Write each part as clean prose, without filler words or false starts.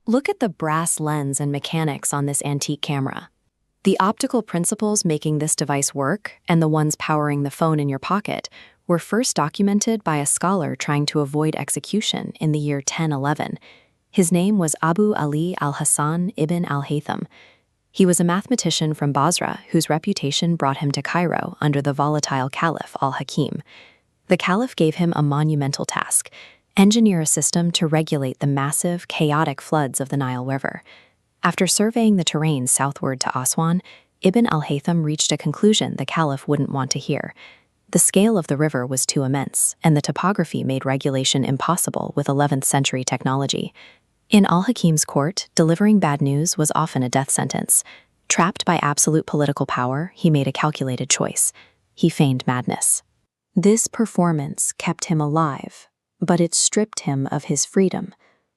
Look at the brass lens and mechanics on this antique camera. The optical principles making this device work, and the ones powering the phone in your pocket, were first documented by a scholar trying to avoid execution in the year 1011. His name was Abu Ali al-Hasan Ibn al-Haytham. He was a mathematician from Basra whose reputation brought him to Cairo under the volatile Caliph al-Hakim. The Caliph gave him a monumental task: engineer a system to regulate the massive, chaotic floods of the Nile River. After surveying the terrain southward to Aswan, Ibn al-Haytham reached a conclusion the Caliph wouldn't want to hear. The scale of the river was too immense, and the topography made regulation impossible with 11th century technology. In al-Hakim's court, delivering bad news was often a death sentence. Trapped by absolute political power, he made a calculated choice. He feigned madness. This performance kept him alive, but it stripped him of his freedom,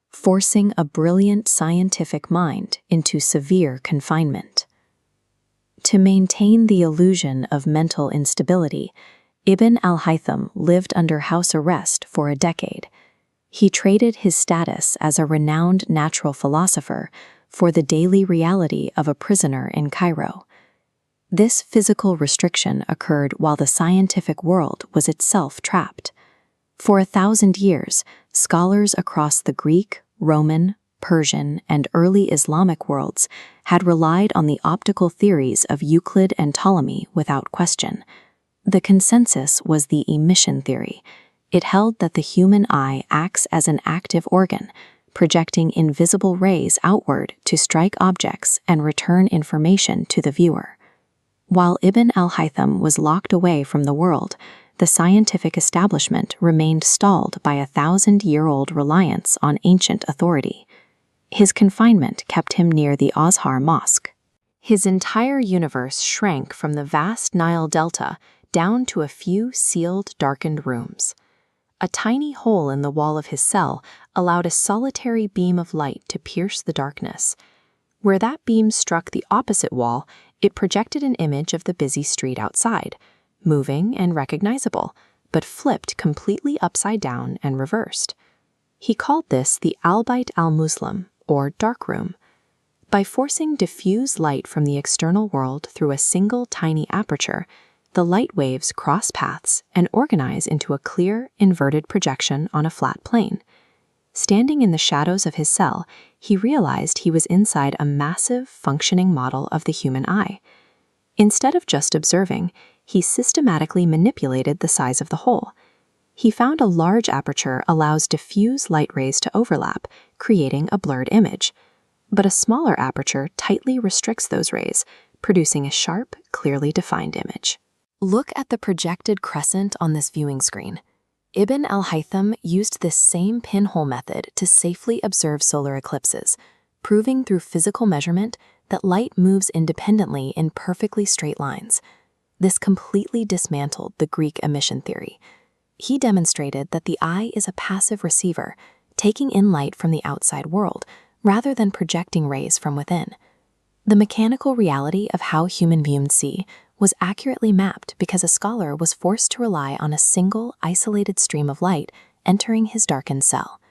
forcing a brilliant scientific mind into severe confinement. To maintain the illusion of mental instability, Ibn al-Haytham lived under house arrest for a decade. He traded his status as a renowned natural philosopher for the daily reality of a prisoner in Cairo. This physical restriction occurred while the scientific world was itself trapped. For 1,000 years, scholars across the Greek, Roman, Persian, and early Islamic worlds had relied on the optical theories of Euclid and Ptolemy without question. The consensus was the emission theory. It held that the human eye acts as an active organ, projecting invisible rays outward to strike objects and return information to the viewer. While Ibn al-Haytham was locked away from the world, the scientific establishment remained stalled by a 1,000-year-old reliance on ancient authority. His confinement kept him near the Azhar Mosque. His entire universe shrank from the vast Nile Delta down to a few sealed, darkened rooms. A tiny hole in the wall of his cell allowed a solitary beam of light to pierce the darkness. Where that beam struck the opposite wall, it projected an image of the busy street outside, moving and recognizable, but flipped completely upside down and reversed. He called this the Al-Bayt al-Muslim, or dark room. By forcing diffuse light from the external world through a single tiny aperture, the light waves cross paths and organize into a clear, inverted projection on a flat plane. Standing in the shadows of his cell, he realized he was inside a massive, functioning model of the human eye. Instead of just observing, he systematically manipulated the size of the hole. He found a large aperture allows diffuse light rays to overlap, creating a blurred image. But a smaller aperture tightly restricts those rays, producing a sharp, clearly defined image. Look at the projected crescent on this viewing screen. Ibn al-Haytham used this same pinhole method to safely observe solar eclipses, proving through physical measurement that light moves independently in perfectly straight lines. This completely dismantled the Greek emission theory. He demonstrated that the eye is a passive receiver, taking in light from the outside world, rather than projecting rays from within. The mechanical reality of how human beings see was accurately mapped because a scholar was forced to rely on a single, isolated stream of light entering his darkened cell.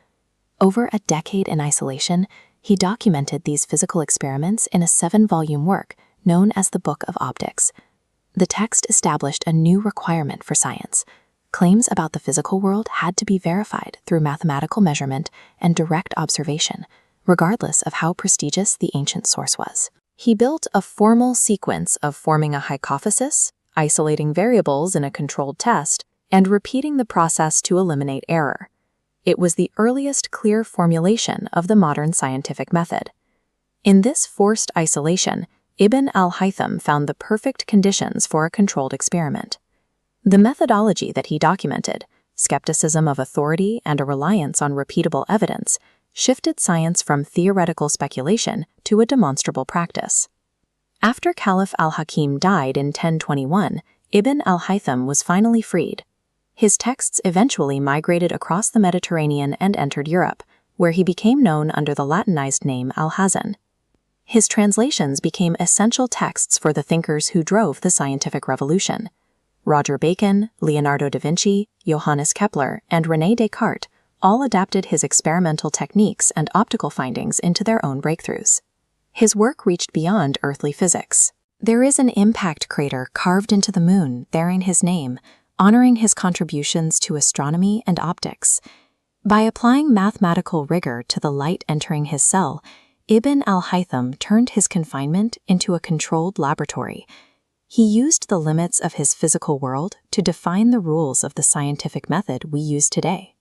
Over a decade in isolation, he documented these physical experiments in a 7-volume work known as the Book of Optics. The text established a new requirement for science. Claims about the physical world had to be verified through mathematical measurement and direct observation, regardless of how prestigious the ancient source was. He built a formal sequence of forming a hypothesis, isolating variables in a controlled test, and repeating the process to eliminate error. It was the earliest clear formulation of the modern scientific method. In this forced isolation, Ibn al-Haytham found the perfect conditions for a controlled experiment. The methodology that he documented, skepticism of authority and a reliance on repeatable evidence, shifted science from theoretical speculation to a demonstrable practice. After Caliph al-Hakim died in 1021, Ibn al-Haytham was finally freed. His texts eventually migrated across the Mediterranean and entered Europe, where he became known under the Latinized name Alhazen. His translations became essential texts for the thinkers who drove the scientific revolution. Roger Bacon, Leonardo da Vinci, Johannes Kepler, and René Descartes all adapted his experimental techniques and optical findings into their own breakthroughs. His work reached beyond earthly physics. There is an impact crater carved into the moon bearing his name, honoring his contributions to astronomy and optics. By applying mathematical rigor to the light entering his cell, Ibn al-Haytham turned his confinement into a controlled laboratory. He used the limits of his physical world to define the rules of the scientific method we use today.